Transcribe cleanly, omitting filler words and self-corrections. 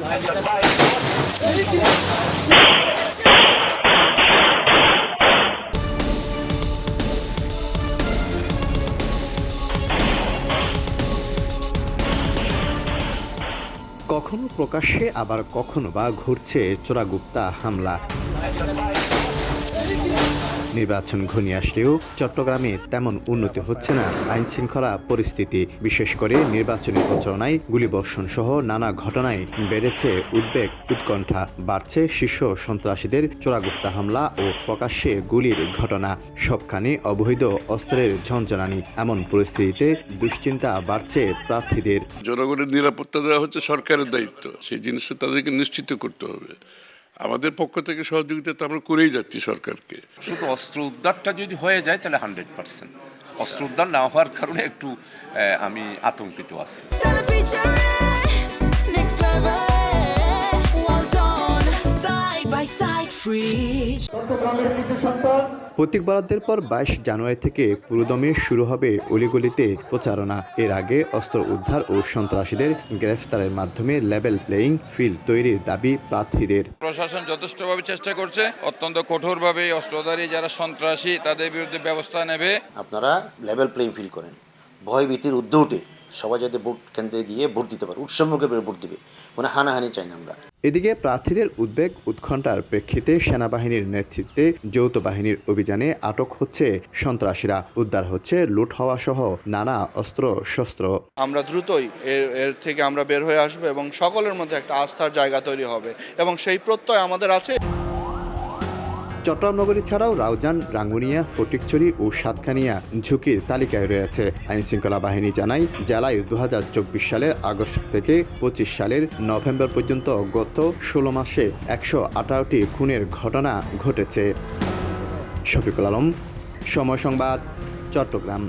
কখনো প্রকাশ্যে আবার কখনো বা ঘুরছে চোরাগুপ্তা হামলা। নির্বাচন ঘনিয়ে আসলেও চট্টগ্রামে তেমন উন্নতি হচ্ছে না আইনশৃঙ্খলা পরিস্থিতি। বিশেষ করে নির্বাচনী প্রচারণায় গুলিবর্ষণ সহ নানা ঘটনায় বেড়েছে উদ্বেগ উৎকণ্ঠা। বাড়ছে শীর্ষ সন্ত্রাসীদের চোরাগুপ্তা হামলা ও প্রকাশ্যে গুলির ঘটনা। সবখানে অবৈধ অস্ত্রের ঝনঝনানি। এমন পরিস্থিতিতে দুশ্চিন্তা বাড়ছে প্রার্থীদের। জনগণের নিরাপত্তা দেওয়া হচ্ছে সরকারের দায়িত্ব, সেই জিনিসটা তাদেরকে নিশ্চিত করতে হবে। আমাদের পক্ষ থেকে সহযোগিতা তো আমরা করেই যাচ্ছি সরকারকে। শুধু অস্ত্র উদ্ধারটা যদি হয়ে যায় তাহলে 100%। অস্ত্র উদ্ধার না হওয়ার কারণে একটু আমি আতঙ্কিত আছি। প্রতীক বরাদ্দের পর 22 জানুয়ারি থেকে পুরোদমে শুরু হবে অলিগলিতে প্রচারণা। এর আগে অস্ত্র উদ্ধার ও সন্ত্রাসীদের গ্রেফতারের মাধ্যমে লেভেল প্লেয়িং ফিল্ড তৈরির দাবি প্রার্থীদের। প্রশাসন যথেষ্টভাবে চেষ্টা করছে, অত্যন্ত কঠোরভাবে অস্ত্রধারী যারা সন্ত্রাসী তাদের বিরুদ্ধে ব্যবস্থা নেবে। আপনারা লেভেল প্লেইং ফিল্ড করেন, ভয় ভীতির ঊর্ধ্বে উঠে সবাই যাতে ভোট কেন্দ্রে গিয়ে ভোট দিতে পারে, উৎসবমুখে ভোট দিবে, মানে হানাহানি চাই না আমরা। এদিকে প্রার্থীদের উদ্বেগ উৎকণ্ঠার প্রেক্ষিতে সেনাবাহিনীর নেতৃত্বে যৌথ বাহিনীর অভিযানে আটক হচ্ছে সন্ত্রাসীরা, উদ্ধার হচ্ছে লুট হওয়া সহ নানা অস্ত্র শস্ত্র। আমরা দ্রুতই এর থেকে আমরা বের হয়ে আসবো এবং সকলের মধ্যে একটা আস্থার জায়গা তৈরি হবে এবং সেই প্রত্যয় আমাদের আছে। চট্টগ্রাম নগরী ছাড়াও রাউজান, রাঙ্গুনিয়া, ফটিকছড়ি ও সাতকানিয়া ঝুঁকির তালিকায় রয়েছে। আইনশৃঙ্খলা বাহিনী জানায়, জেলায় 2024 সালের আগস্ট থেকে 25 সালের নভেম্বর পর্যন্ত গত 16 মাসে 118টি খুনের ঘটনা ঘটেছে। শফিকুল আলম, সময় সংবাদ, চট্টগ্রাম।